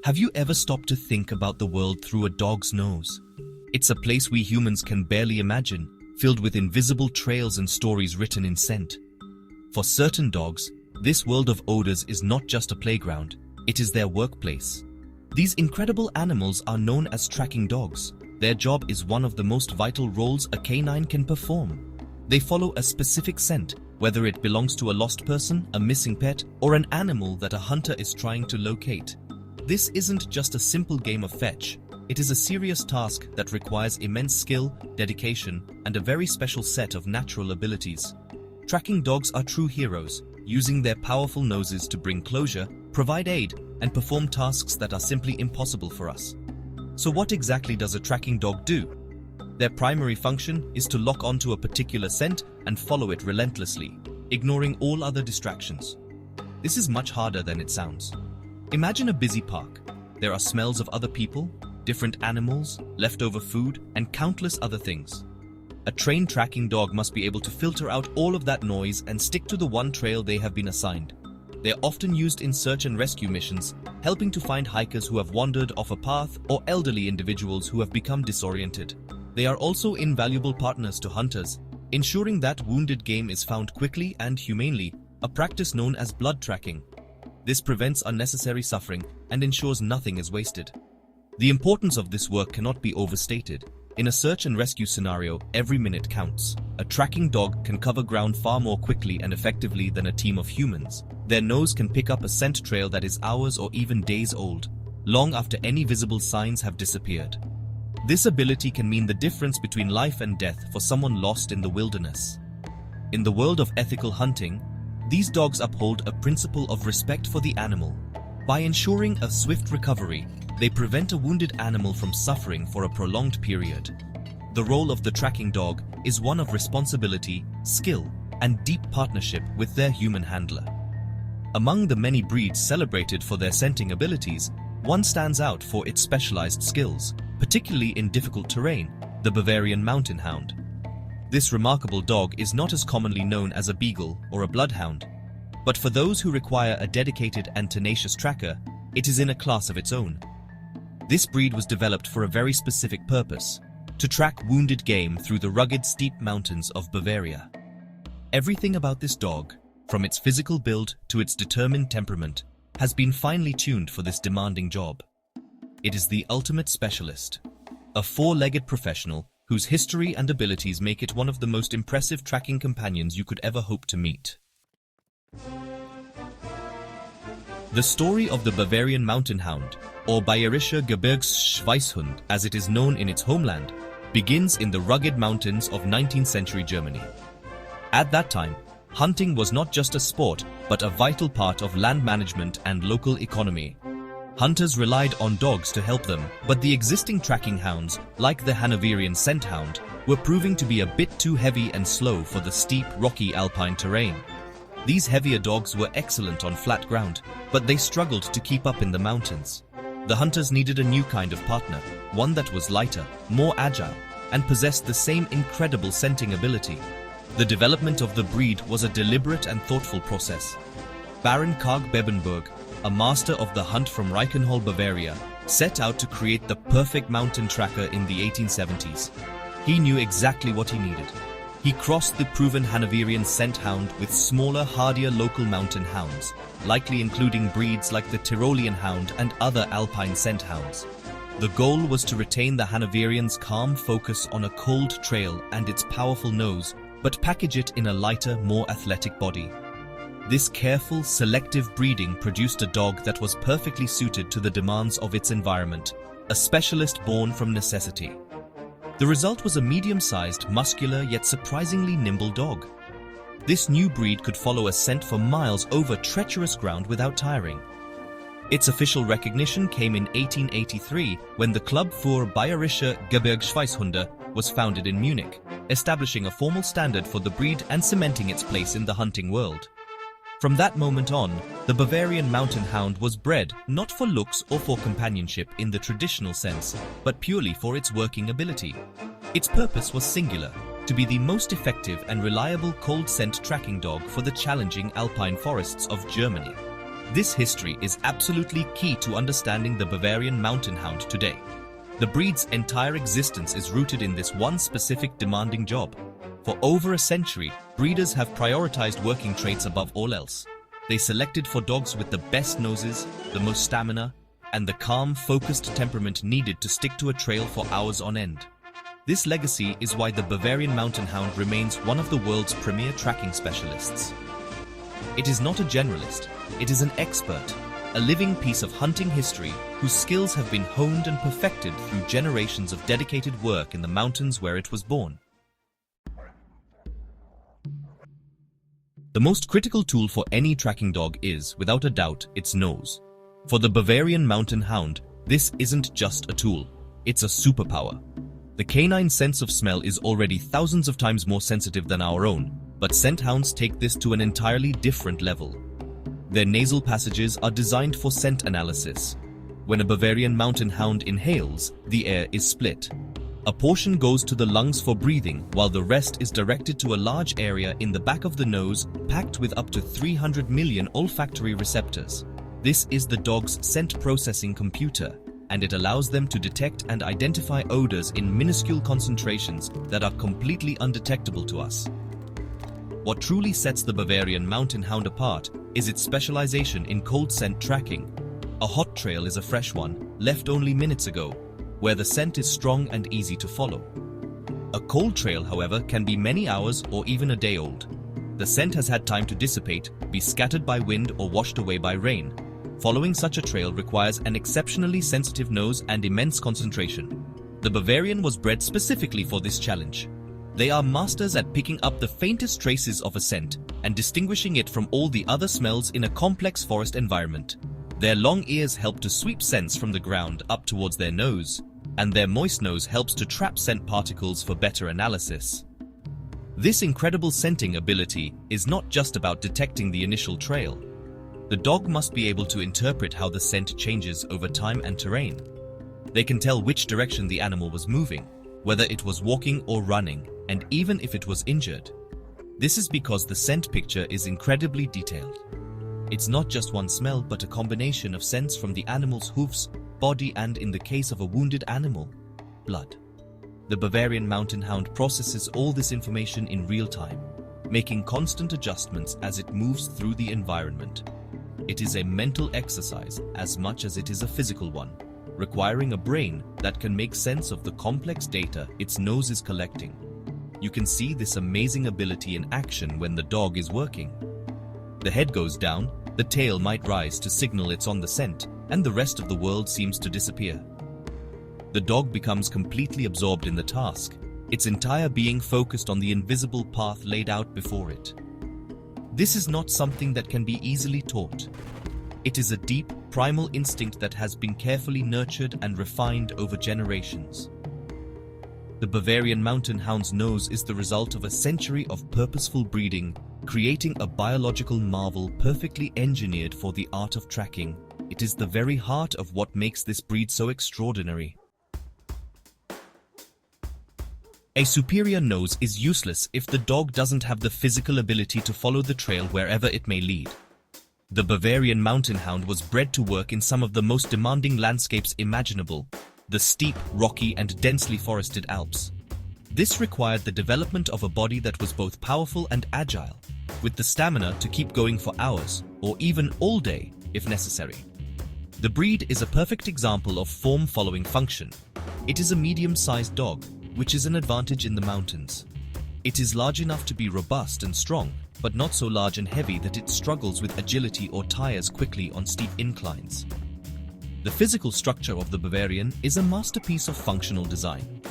Have you ever stopped to think about the world through a dog's nose? It's a place we humans can barely imagine, filled with invisible trails and stories written in scent. For certain dogs, this world of odors is not just a playground, it is their workplace. These incredible animals are known as tracking dogs. Their job is one of the most vital roles a canine can perform. They follow a specific scent, whether it belongs to a lost person, a missing pet, or an animal that a hunter is trying to locate. This isn't just a simple game of fetch. It is a serious task that requires immense skill, dedication, and a very special set of natural abilities. Tracking dogs are true heroes, using their powerful noses to bring closure, provide aid, and perform tasks that are simply impossible for us. So what exactly does a tracking dog do? Their primary function is to lock onto a particular scent and follow it relentlessly, ignoring all other distractions. This is much harder than it sounds. Imagine a busy park. There are smells of other people, different animals, leftover food, and countless other things. A trained tracking dog must be able to filter out all of that noise and stick to the one trail they have been assigned. They are often used in search and rescue missions, helping to find hikers who have wandered off a path or elderly individuals who have become disoriented. They are also invaluable partners to hunters, ensuring that wounded game is found quickly and humanely, a practice known as blood tracking. This prevents unnecessary suffering and ensures nothing is wasted. The importance of this work cannot be overstated. In a search and rescue scenario, every minute counts. A tracking dog can cover ground far more quickly and effectively than a team of humans. Their nose can pick up a scent trail that is hours or even days old, long after any visible signs have disappeared. This ability can mean the difference between life and death for someone lost in the wilderness. In the world of ethical hunting, these dogs uphold a principle of respect for the animal. By ensuring a swift recovery, they prevent a wounded animal from suffering for a prolonged period. The role of the tracking dog is one of responsibility, skill, and deep partnership with their human handler. Among the many breeds celebrated for their scenting abilities, one stands out for its specialized skills, particularly in difficult terrain, the Bavarian Mountain Hound. This remarkable dog is not as commonly known as a beagle or a bloodhound, but for those who require a dedicated and tenacious tracker, it is in a class of its own. This breed was developed for a very specific purpose: to track wounded game through the rugged, steep mountains of Bavaria. Everything about this dog, from its physical build to its determined temperament, has been finely tuned for this demanding job. It is the ultimate specialist, a four-legged professional whose history and abilities make it one of the most impressive tracking companions you could ever hope to meet. The story of the Bavarian Mountain Hound, or Bayerischer Gebirgsschweisshund as it is known in its homeland, begins in the rugged mountains of 19th century Germany. At that time, hunting was not just a sport, but a vital part of land management and local economy. Hunters relied on dogs to help them, but the existing tracking hounds, like the Hanoverian scent hound, were proving to be a bit too heavy and slow for the steep, rocky alpine terrain. These heavier dogs were excellent on flat ground, but they struggled to keep up in the mountains. The hunters needed a new kind of partner, one that was lighter, more agile, and possessed the same incredible scenting ability. The development of the breed was a deliberate and thoughtful process. Baron Karg Bebenberg, a master of the hunt from Reichenhall, Bavaria, set out to create the perfect mountain tracker in the 1870s. He knew exactly what he needed. He crossed the proven Hanoverian scent hound with smaller, hardier local mountain hounds, likely including breeds like the Tyrolean hound and other alpine scent hounds. The goal was to retain the Hanoverian's calm focus on a cold trail and its powerful nose, but package it in a lighter, more athletic body. This careful, selective breeding produced a dog that was perfectly suited to the demands of its environment, a specialist born from necessity. The result was a medium-sized, muscular, yet surprisingly nimble dog. This new breed could follow a scent for miles over treacherous ground without tiring. Its official recognition came in 1883 when the Club für Bayerische Gebirgsschweisshunde was founded in Munich, establishing a formal standard for the breed and cementing its place in the hunting world. From that moment on, the Bavarian Mountain Hound was bred not for looks or for companionship in the traditional sense, but purely for its working ability. Its purpose was singular: to be the most effective and reliable cold scent tracking dog for the challenging alpine forests of Germany. This history is absolutely key to understanding the Bavarian Mountain Hound today. The breed's entire existence is rooted in this one specific demanding job. For over a century, breeders have prioritized working traits above all else. They selected for dogs with the best noses, the most stamina, and the calm, focused temperament needed to stick to a trail for hours on end. This legacy is why the Bavarian Mountain Hound remains one of the world's premier tracking specialists. It is not a generalist, it is an expert, a living piece of hunting history whose skills have been honed and perfected through generations of dedicated work in the mountains where it was born. The most critical tool for any tracking dog is, without a doubt, its nose. For the Bavarian Mountain Hound, this isn't just a tool, it's a superpower. The canine sense of smell is already thousands of times more sensitive than our own, but scent hounds take this to an entirely different level. Their nasal passages are designed for scent analysis. When a Bavarian Mountain Hound inhales, the air is split. A portion goes to the lungs for breathing, while the rest is directed to a large area in the back of the nose packed with up to 300 million olfactory receptors. This is the dog's scent processing computer, and it allows them to detect and identify odors in minuscule concentrations that are completely undetectable to us. What truly sets the Bavarian Mountain Hound apart is its specialization in cold scent tracking. A hot trail is a fresh one, left only minutes ago, where the scent is strong and easy to follow. A cold trail, however, can be many hours or even a day old. The scent has had time to dissipate, be scattered by wind or washed away by rain. Following such a trail requires an exceptionally sensitive nose and immense concentration. The Bavarian was bred specifically for this challenge. They are masters at picking up the faintest traces of a scent and distinguishing it from all the other smells in a complex forest environment. Their long ears help to sweep scents from the ground up towards their nose, and their moist nose helps to trap scent particles for better analysis. This incredible scenting ability is not just about detecting the initial trail. The dog must be able to interpret how the scent changes over time and terrain. They can tell which direction the animal was moving, whether it was walking or running, and even if it was injured. This is because the scent picture is incredibly detailed. It's not just one smell, but a combination of scents from the animal's hoofs, body, and, in the case of a wounded animal, blood. The Bavarian Mountain Hound processes all this information in real time, making constant adjustments as it moves through the environment. It is a mental exercise as much as it is a physical one, requiring a brain that can make sense of the complex data its nose is collecting. You can see this amazing ability in action when the dog is working. The head goes down, the tail might rise to signal it's on the scent, and the rest of the world seems to disappear. The dog becomes completely absorbed in the task, its entire being focused on the invisible path laid out before it. This is not something that can be easily taught. It is a deep, primal instinct that has been carefully nurtured and refined over generations. The Bavarian Mountain Hound's nose is the result of a century of purposeful breeding, creating a biological marvel perfectly engineered for the art of tracking. It is the very heart of what makes this breed so extraordinary. A superior nose is useless if the dog doesn't have the physical ability to follow the trail wherever it may lead. The Bavarian Mountain Hound was bred to work in some of the most demanding landscapes imaginable, the steep, rocky, and densely forested Alps. This required the development of a body that was both powerful and agile, with the stamina to keep going for hours, or even all day, if necessary. The breed is a perfect example of form following function. It is a medium-sized dog, which is an advantage in the mountains. It is large enough to be robust and strong, but not so large and heavy that it struggles with agility or tires quickly on steep inclines. The physical structure of the Bavarian is a masterpiece of functional design.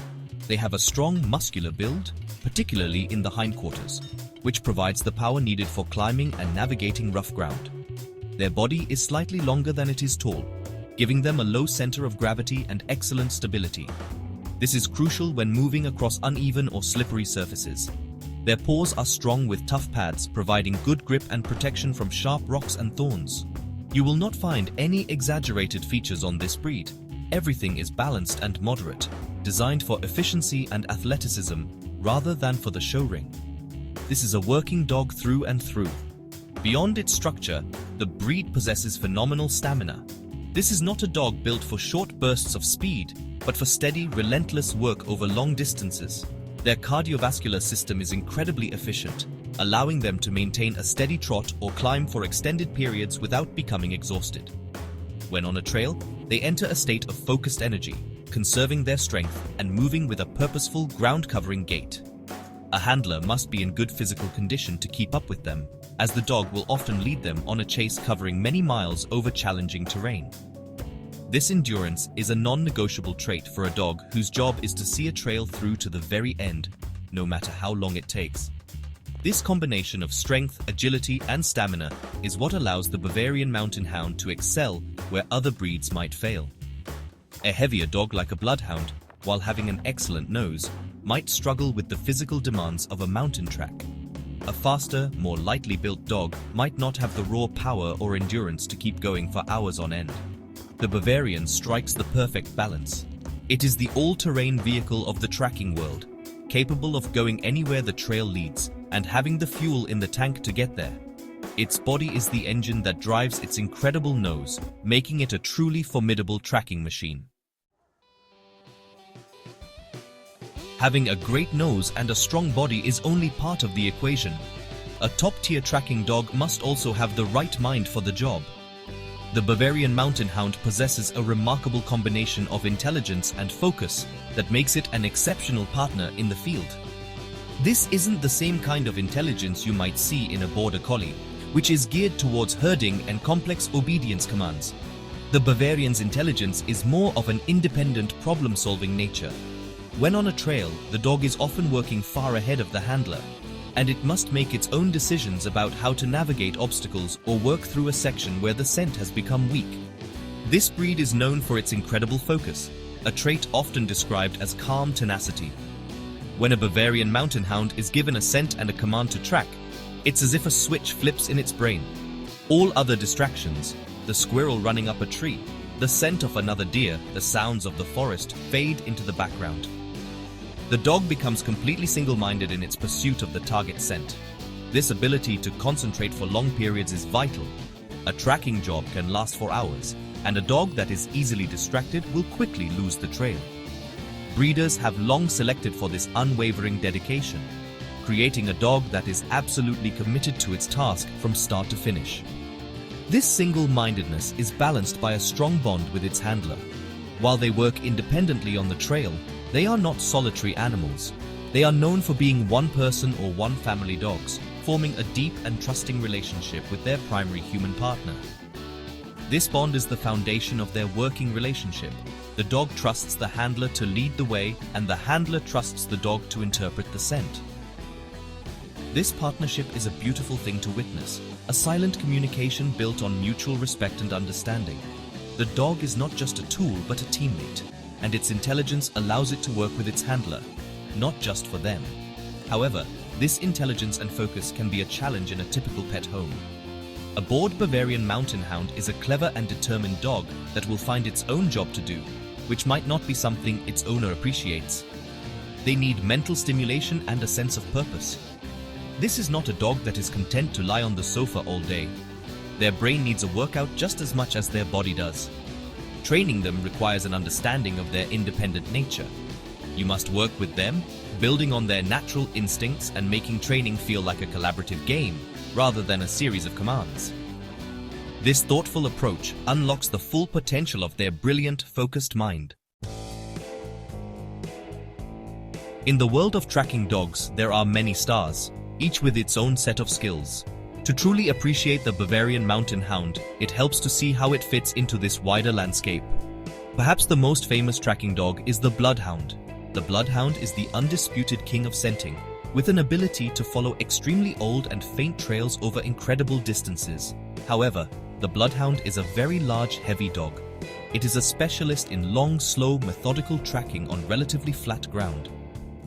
They have a strong muscular build, particularly in the hindquarters, which provides the power needed for climbing and navigating rough ground. Their body is slightly longer than it is tall, giving them a low center of gravity and excellent stability. This is crucial when moving across uneven or slippery surfaces. Their paws are strong with tough pads, providing good grip and protection from sharp rocks and thorns. You will not find any exaggerated features on this breed. Everything is balanced and moderate, designed for efficiency and athleticism rather than for the show ring. This is a working dog through and through. Beyond its structure, the breed possesses phenomenal stamina. This is not a dog built for short bursts of speed, but for steady, relentless work over long distances. Their cardiovascular system is incredibly efficient, allowing them to maintain a steady trot or climb for extended periods without becoming exhausted. When on a trail, they enter a state of focused energy, conserving their strength and moving with a purposeful, ground-covering gait. A handler must be in good physical condition to keep up with them, as the dog will often lead them on a chase covering many miles over challenging terrain. This endurance is a non-negotiable trait for a dog whose job is to see a trail through to the very end, no matter how long it takes. This combination of strength, agility, and stamina is what allows the Bavarian Mountain Hound to excel where other breeds might fail. A heavier dog like a bloodhound, while having an excellent nose, might struggle with the physical demands of a mountain track. A faster, more lightly built dog might not have the raw power or endurance to keep going for hours on end. The Bavarian strikes the perfect balance. It is the all-terrain vehicle of the tracking world, capable of going anywhere the trail leads and having the fuel in the tank to get there. Its body is the engine that drives its incredible nose, making it a truly formidable tracking machine. Having a great nose and a strong body is only part of the equation. A top-tier tracking dog must also have the right mind for the job. The Bavarian Mountain Hound possesses a remarkable combination of intelligence and focus that makes it an exceptional partner in the field. This isn't the same kind of intelligence you might see in a border collie, which is geared towards herding and complex obedience commands. The Bavarian's intelligence is more of an independent, problem-solving nature. When on a trail, the dog is often working far ahead of the handler, and it must make its own decisions about how to navigate obstacles or work through a section where the scent has become weak. This breed is known for its incredible focus, a trait often described as calm tenacity. When a Bavarian Mountain Hound is given a scent and a command to track, it's as if a switch flips in its brain. All other distractions, the squirrel running up a tree, the scent of another deer, the sounds of the forest, fade into the background. The dog becomes completely single-minded in its pursuit of the target scent. This ability to concentrate for long periods is vital. A tracking job can last for hours, and a dog that is easily distracted will quickly lose the trail. Breeders have long selected for this unwavering dedication, creating a dog that is absolutely committed to its task from start to finish. This single-mindedness is balanced by a strong bond with its handler. While they work independently on the trail, they are not solitary animals. They are known for being one person or one family dogs, forming a deep and trusting relationship with their primary human partner. This bond is the foundation of their working relationship. The dog trusts the handler to lead the way, and the handler trusts the dog to interpret the scent. This partnership is a beautiful thing to witness, a silent communication built on mutual respect and understanding. The dog is not just a tool but a teammate, and its intelligence allows it to work with its handler, not just for them. However, this intelligence and focus can be a challenge in a typical pet home. A bored Bavarian Mountain Hound is a clever and determined dog that will find its own job to do, which might not be something its owner appreciates. They need mental stimulation and a sense of purpose. This is not a dog that is content to lie on the sofa all day. Their brain needs a workout just as much as their body does. Training them requires an understanding of their independent nature. You must work with them, building on their natural instincts and making training feel like a collaborative game, rather than a series of commands. This thoughtful approach unlocks the full potential of their brilliant, focused mind. In the world of tracking dogs, there are many stars, each with its own set of skills. To truly appreciate the Bavarian Mountain Hound, it helps to see how it fits into this wider landscape. Perhaps the most famous tracking dog is the Bloodhound. The Bloodhound is the undisputed king of scenting, with an ability to follow extremely old and faint trails over incredible distances. However, the Bloodhound is a very large, heavy dog. It is a specialist in long, slow, methodical tracking on relatively flat ground.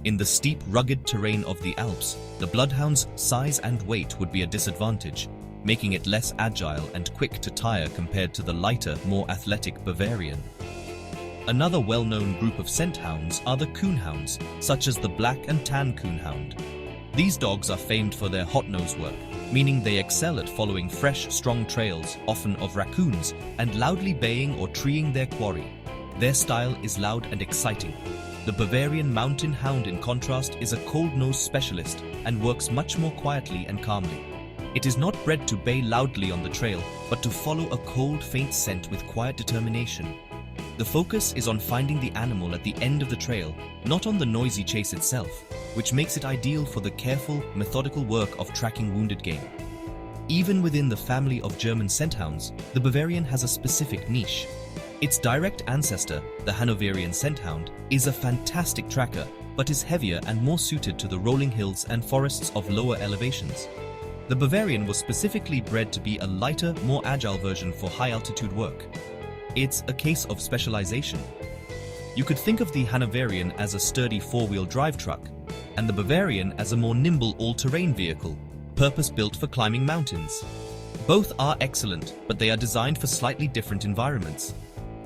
In the steep, rugged terrain of the Alps, the Bloodhound's size and weight would be a disadvantage, making it less agile and quick to tire compared to the lighter, more athletic Bavarian. Another well-known group of scent hounds are the coonhounds, such as the black and tan coonhound. These dogs are famed for their hot nose work, meaning they excel at following fresh, strong trails, often of raccoons, and loudly baying or treeing their quarry. Their style is loud and exciting. The Bavarian Mountain Hound, in contrast, is a cold-nosed specialist and works much more quietly and calmly. It is not bred to bay loudly on the trail, but to follow a cold, faint scent with quiet determination. The focus is on finding the animal at the end of the trail, not on the noisy chase itself, which makes it ideal for the careful, methodical work of tracking wounded game. Even within the family of German scent hounds, the Bavarian has a specific niche. Its direct ancestor, the Hanoverian scent hound, is a fantastic tracker, but is heavier and more suited to the rolling hills and forests of lower elevations. The Bavarian was specifically bred to be a lighter, more agile version for high-altitude work. It's a case of specialization. You could think of the Hanoverian as a sturdy four-wheel drive truck, and the Bavarian as a more nimble all-terrain vehicle, purpose-built for climbing mountains. Both are excellent, but they are designed for slightly different environments.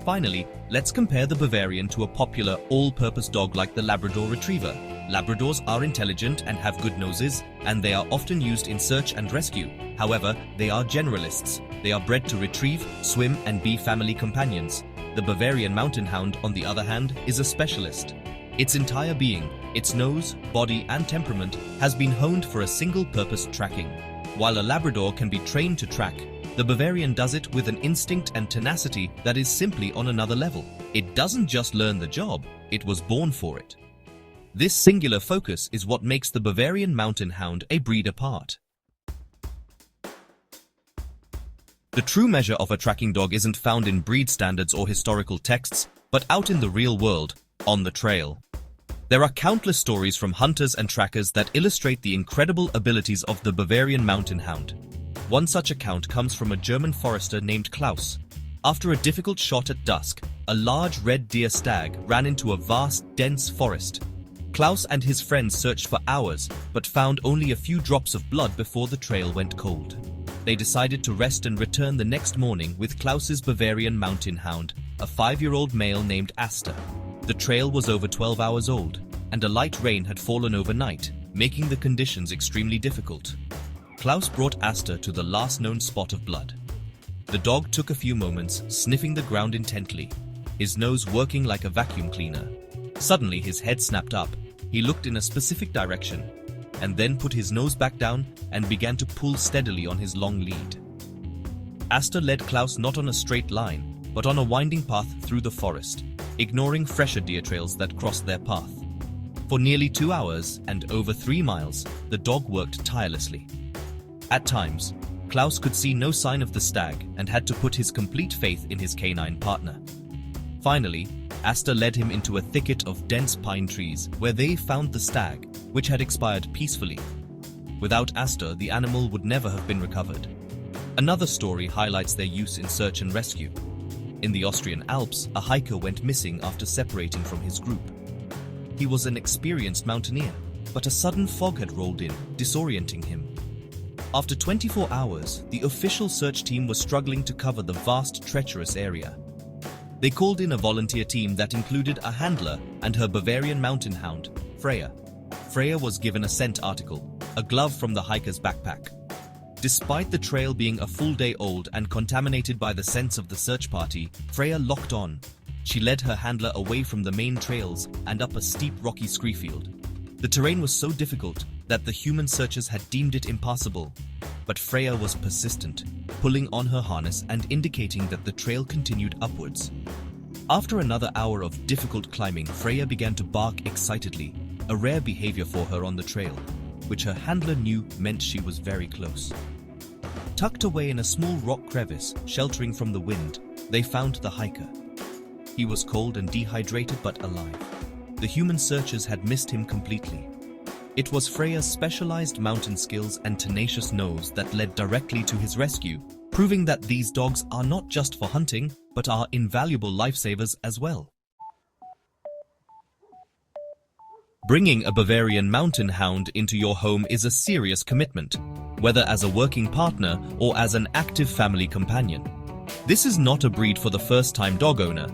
Finally, let's compare the Bavarian to a popular all-purpose dog like the Labrador Retriever. Labradors are intelligent and have good noses, and they are often used in search and rescue. However, they are generalists. They are bred to retrieve, swim, and be family companions. The Bavarian Mountain Hound, on the other hand, is a specialist. Its entire being, its nose, body, and temperament has been honed for a single-purpose tracking. While a Labrador can be trained to track, the Bavarian does it with an instinct and tenacity that is simply on another level. It doesn't just learn the job, it was born for it. This singular focus is what makes the Bavarian Mountain Hound a breed apart. The true measure of a tracking dog isn't found in breed standards or historical texts, but out in the real world, on the trail. There are countless stories from hunters and trackers that illustrate the incredible abilities of the Bavarian Mountain Hound. One such account comes from a German forester named Klaus. After a difficult shot at dusk, a large red deer stag ran into a vast, dense forest. Klaus and his friends searched for hours, but found only a few drops of blood before the trail went cold. They decided to rest and return the next morning with Klaus's Bavarian Mountain Hound, a 5-year-old male named Asta. The trail was over 12 hours old, and a light rain had fallen overnight, making the conditions extremely difficult. Klaus brought Asta to the last known spot of blood. The dog took a few moments, sniffing the ground intently, his nose working like a vacuum cleaner. Suddenly his head snapped up. He looked in a specific direction, and then put his nose back down and began to pull steadily on his long lead. Asta led Klaus not on a straight line, but on a winding path through the forest, ignoring fresher deer trails that crossed their path. For nearly 2 hours and over 3 miles, the dog worked tirelessly. At times, Klaus could see no sign of the stag and had to put his complete faith in his canine partner. Finally, Asta led him into a thicket of dense pine trees where they found the stag, which had expired peacefully. Without Asta, the animal would never have been recovered. Another story highlights their use in search and rescue. In the Austrian Alps, a hiker went missing after separating from his group. He was an experienced mountaineer, but a sudden fog had rolled in, disorienting him. After 24 hours, the official search team was struggling to cover the vast, treacherous area. They called in a volunteer team that included a handler and her Bavarian Mountain Hound, Freya. Freya was given a scent article, a glove from the hiker's backpack. Despite the trail being a full day old and contaminated by the scents of the search party, Freya locked on. She led her handler away from the main trails and up a steep rocky screefield. The terrain was so difficult that the human searchers had deemed it impassable. But Freya was persistent, pulling on her harness and indicating that the trail continued upwards. After another hour of difficult climbing, Freya began to bark excitedly, a rare behavior for her on the trail, which her handler knew meant she was very close. Tucked away in a small rock crevice, sheltering from the wind, they found the hiker. He was cold and dehydrated but alive. The human searchers had missed him completely. It was Freya's specialized mountain skills and tenacious nose that led directly to his rescue, proving that these dogs are not just for hunting, but are invaluable lifesavers as well. Bringing a Bavarian Mountain Hound into your home is a serious commitment, whether as a working partner or as an active family companion. This is not a breed for the first-time dog owner.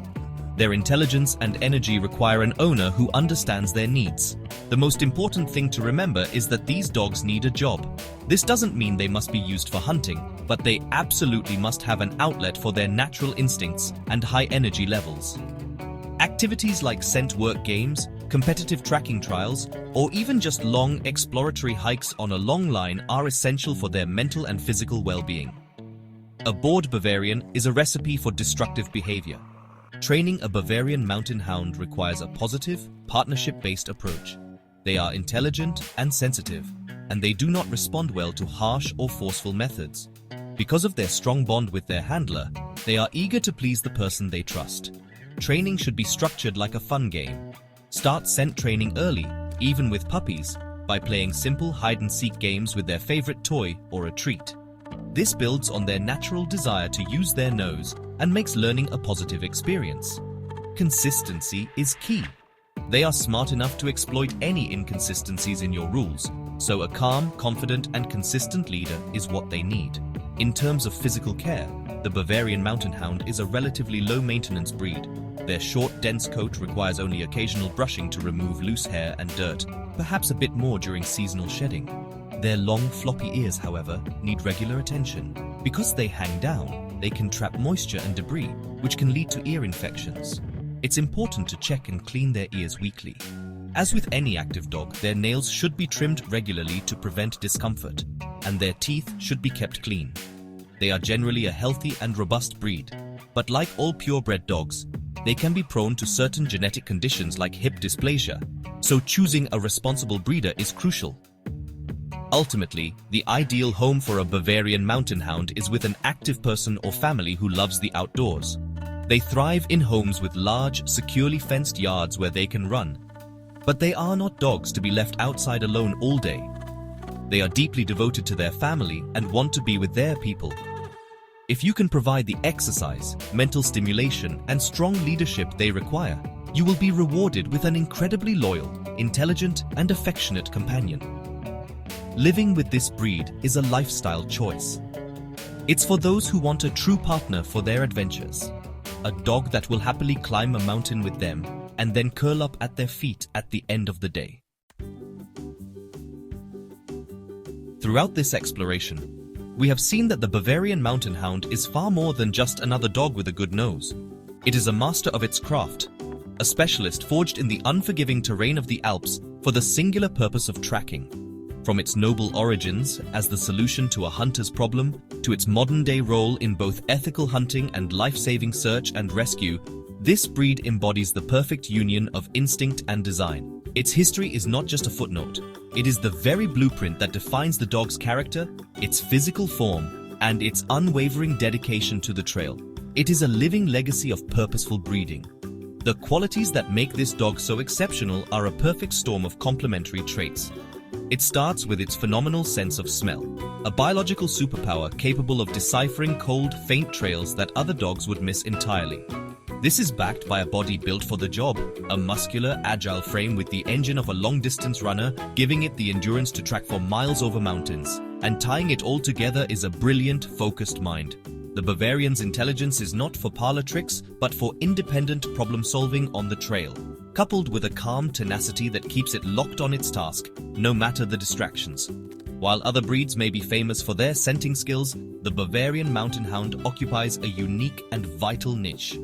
Their intelligence and energy require an owner who understands their needs. The most important thing to remember is that these dogs need a job. This doesn't mean they must be used for hunting, but they absolutely must have an outlet for their natural instincts and high energy levels. Activities like scent work games, competitive tracking trials, or even just long exploratory hikes on a long line are essential for their mental and physical well-being. A bored Bavarian is a recipe for destructive behavior. Training a Bavarian Mountain Hound requires a positive, partnership-based approach. They are intelligent and sensitive, and they do not respond well to harsh or forceful methods. Because of their strong bond with their handler, they are eager to please the person they trust. Training should be structured like a fun game. Start scent training early, even with puppies, by playing simple hide-and-seek games with their favorite toy or a treat. This builds on their natural desire to use their nose and makes learning a positive experience. Consistency is key. They are smart enough to exploit any inconsistencies in your rules, so a calm, confident, and consistent leader is what they need. In terms of physical care, the Bavarian Mountain Hound is a relatively low-maintenance breed. Their short, dense coat requires only occasional brushing to remove loose hair and dirt, perhaps a bit more during seasonal shedding. Their long, floppy ears, however, need regular attention. Because they hang down, they can trap moisture and debris, which can lead to ear infections. It's important to check and clean their ears weekly. As with any active dog, their nails should be trimmed regularly to prevent discomfort, and their teeth should be kept clean. They are generally a healthy and robust breed, but like all purebred dogs, they can be prone to certain genetic conditions like hip dysplasia, so choosing a responsible breeder is crucial. Ultimately, the ideal home for a Bavarian Mountain Hound is with an active person or family who loves the outdoors. They thrive in homes with large, securely fenced yards where they can run. But they are not dogs to be left outside alone all day. They are deeply devoted to their family and want to be with their people. If you can provide the exercise, mental stimulation, and strong leadership they require, you will be rewarded with an incredibly loyal, intelligent, and affectionate companion. Living with this breed is a lifestyle choice. It's for those who want a true partner for their adventures. A dog that will happily climb a mountain with them and then curl up at their feet at the end of the day. Throughout this exploration, we have seen that the Bavarian Mountain Hound is far more than just another dog with a good nose. It is a master of its craft, a specialist forged in the unforgiving terrain of the Alps for the singular purpose of tracking. From its noble origins as the solution to a hunter's problem, to its modern-day role in both ethical hunting and life-saving search and rescue, this breed embodies the perfect union of instinct and design. Its history is not just a footnote. It is the very blueprint that defines the dog's character, its physical form, and its unwavering dedication to the trail. It is a living legacy of purposeful breeding. The qualities that make this dog so exceptional are a perfect storm of complementary traits. It starts with its phenomenal sense of smell, a biological superpower capable of deciphering cold, faint trails that other dogs would miss entirely. This is backed by a body built for the job, a muscular, agile frame with the engine of a long-distance runner, giving it the endurance to track for miles over mountains. And tying it all together is a brilliant, focused mind. The Bavarian's intelligence is not for parlor tricks, but for independent problem-solving on the trail, coupled with a calm tenacity that keeps it locked on its task, no matter the distractions. While other breeds may be famous for their scenting skills, the Bavarian Mountain Hound occupies a unique and vital niche.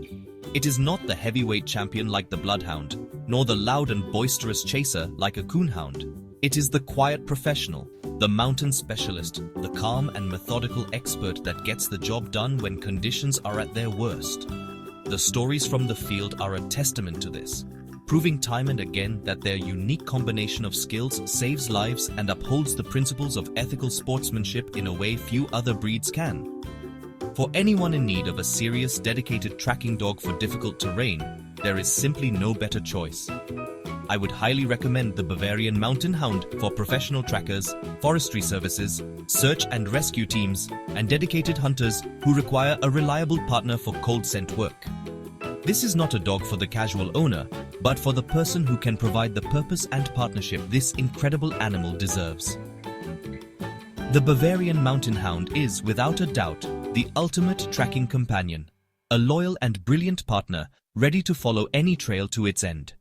It is not the heavyweight champion like the Bloodhound, nor the loud and boisterous chaser like a Coonhound. It is the quiet professional, the mountain specialist, the calm and methodical expert that gets the job done when conditions are at their worst. The stories from the field are a testament to this, proving time and again that their unique combination of skills saves lives and upholds the principles of ethical sportsmanship in a way few other breeds can. For anyone in need of a serious, dedicated tracking dog for difficult terrain, there is simply no better choice. I would highly recommend the Bavarian Mountain Hound for professional trackers, forestry services, search and rescue teams, and dedicated hunters who require a reliable partner for cold scent work. This is not a dog for the casual owner, but for the person who can provide the purpose and partnership this incredible animal deserves. The Bavarian Mountain Hound is, without a doubt, the ultimate tracking companion, a loyal and brilliant partner ready to follow any trail to its end.